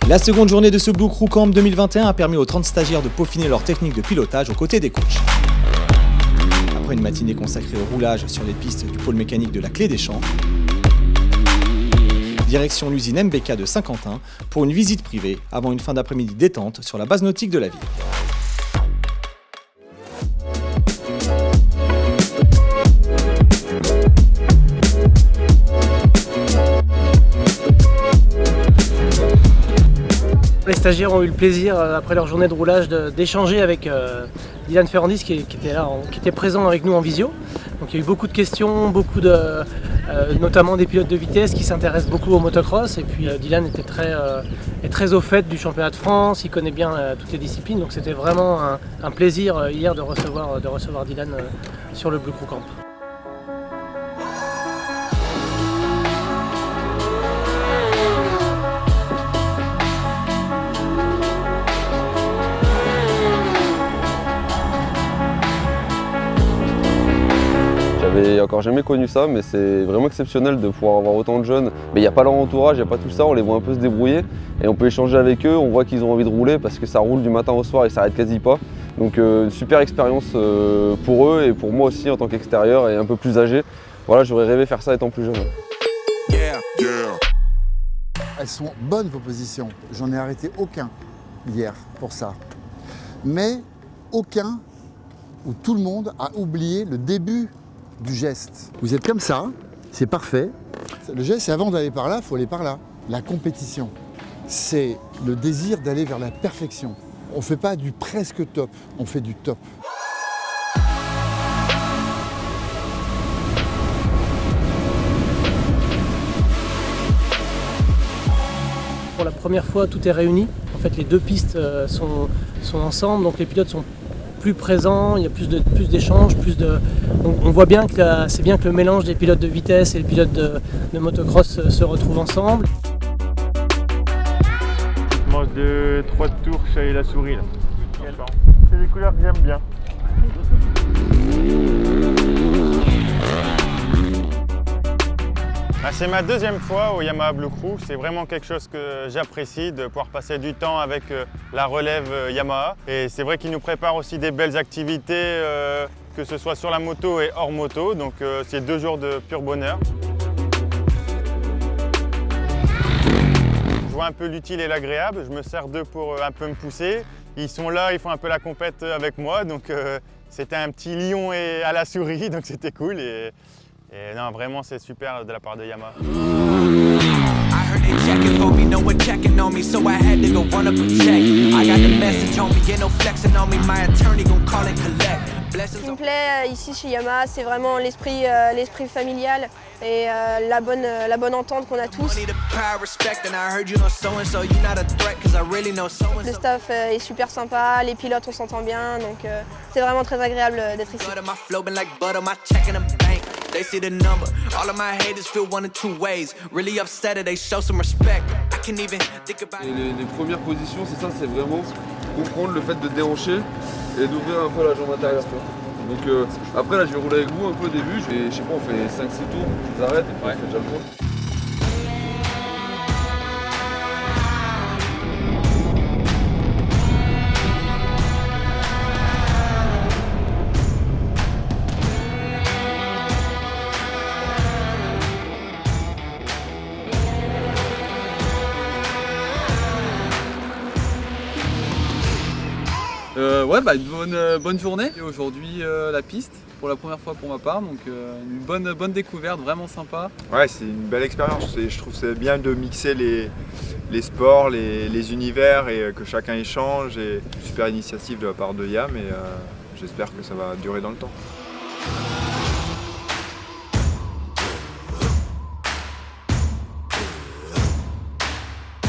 La seconde journée de ce Blue Crew Camp 2021 a permis aux 30 stagiaires de peaufiner leur technique de pilotage aux côtés des coachs. Après une matinée consacrée au roulage sur les pistes du pôle mécanique de la Clé des Champs, direction l'usine MBK de Saint-Quentin pour une visite privée avant une fin d'après-midi détente sur la base nautique de la ville. Les stagiaires ont eu le plaisir, après leur journée de roulage, d'échanger avec Dylan Ferrandis qui était présent avec nous en visio. Donc il y a eu beaucoup de questions, notamment des pilotes de vitesse qui s'intéressent beaucoup au motocross. Et puis Dylan est très au fait du championnat de France, il connaît bien toutes les disciplines. Donc c'était vraiment un plaisir hier de recevoir Dylan sur le Blue Crew Camp. J'avais encore jamais connu ça, mais c'est vraiment exceptionnel de pouvoir avoir autant de jeunes. Mais il n'y a pas leur entourage, il n'y a pas tout ça, on les voit un peu se débrouiller et on peut échanger avec eux, on voit qu'ils ont envie de rouler parce que ça roule du matin au soir et ça n'arrête quasi pas. Donc une super expérience pour eux et pour moi aussi en tant qu'extérieur et un peu plus âgé. Voilà, j'aurais rêvé faire ça étant plus jeune. Elles sont bonnes vos positions, j'en ai arrêté aucun hier pour ça. Mais aucun où tout le monde a oublié le début du geste. Vous êtes comme ça, c'est parfait. Le geste, c'est avant d'aller par là, il faut aller par là. La compétition, c'est le désir d'aller vers la perfection. On ne fait pas du presque top, on fait du top. Pour la première fois, tout est réuni. En fait, les deux pistes sont ensemble, donc les pilotes sont plus présents, il y a plus d'échanges, on voit bien que c'est bien que le mélange des pilotes de vitesse et les pilotes de motocross se retrouvent ensemble. Je mange 2-3 tours chez la souris là. C'est des couleurs que j'aime bien. C'est ma deuxième fois au Yamaha Blue Crew. C'est vraiment quelque chose que j'apprécie de pouvoir passer du temps avec la relève Yamaha. Et c'est vrai qu'ils nous préparent aussi des belles activités, que ce soit sur la moto et hors moto. Donc c'est 2 jours de pur bonheur. Je vois un peu l'utile et l'agréable. Je me sers d'eux pour un peu me pousser. Ils sont là, ils font un peu la compète avec moi. Donc c'était un petit lion et à la souris, donc c'était cool. Et non, vraiment, c'est super de la part de Yamaha. Ce qui me plaît ici chez Yamaha, c'est vraiment l'esprit familial et la bonne entente qu'on a tous. Le staff est super sympa, les pilotes on s'entend bien, donc c'est vraiment très agréable d'être ici. They see the number. All of my haters feel one of two ways. Really upset or they show some respect. I can't even think about it. Les premières positions, c'est ça, c'est vraiment comprendre le fait de déhancher et d'ouvrir un peu la jambe intérieure. Donc après là, je vais rouler avec vous un peu au début. Je sais pas, on fait 5-6 tours, je vous arrête et puis on fait déjà le tour. Une bonne journée. Et aujourd'hui la piste pour la première fois pour ma part, donc une bonne découverte, vraiment sympa. Ouais, c'est une belle expérience. Je trouve que c'est bien de mixer les sports, les univers et que chacun échange. Et super initiative de la part de Yam et j'espère que ça va durer dans le temps.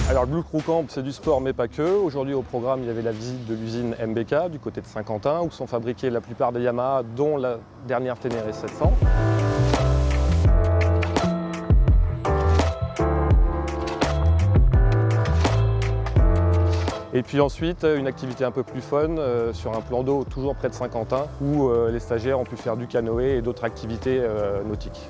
Alors le Blue Crew Camp, c'est du sport mais pas que. Aujourd'hui au programme, il y avait la visite de l'usine MBK du côté de Saint-Quentin où sont fabriquées la plupart des Yamaha, dont la dernière Ténéré 700. Et puis ensuite, une activité un peu plus fun sur un plan d'eau toujours près de Saint-Quentin où les stagiaires ont pu faire du canoë et d'autres activités nautiques.